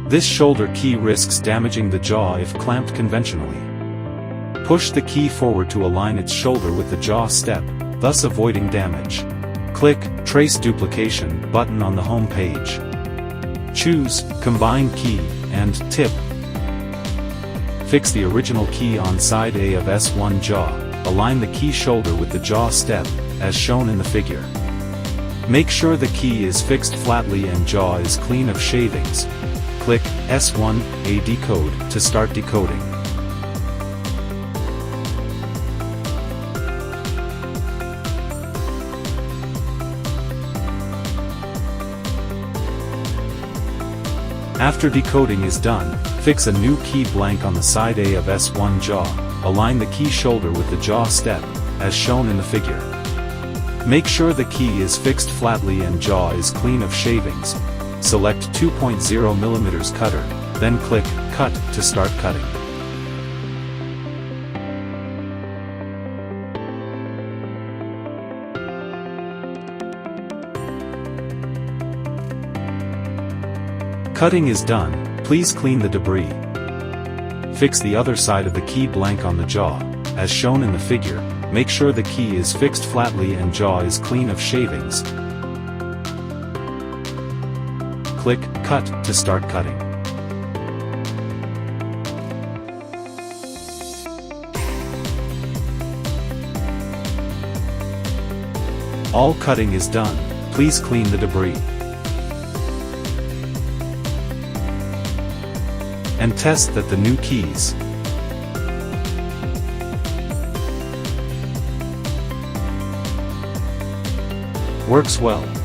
This shoulder key risks damaging the jaw if clamped conventionally. Push the key forward to align its shoulder with the jaw step, thus avoiding damage. Click Trace Duplication button on the home page. Choose Combine Key and Tip. Fix the original key on side A of S1 jaw. Align the key shoulder with the jaw step, as shown in the figure. Make sure the key is fixed flatly and jaw is clean of shavings. Click S1A Decode to start decoding. After decoding is done, fix a new key blank on the side A of S1 jaw. Align the key shoulder with the jaw step, as shown in the figure. Make sure the key is fixed flatly and jaw is clean of shavings. Select 2.0 mm cutter, then click Cut to start cutting. Cutting is done, please clean the debris. Fix the other side of the key blank on the jaw, as shown in the figure. Make sure the key is fixed flatly and jaw is clean of shavings. Click Cut to start cutting. All cutting is done, please clean the debris. And test that the new keys works well.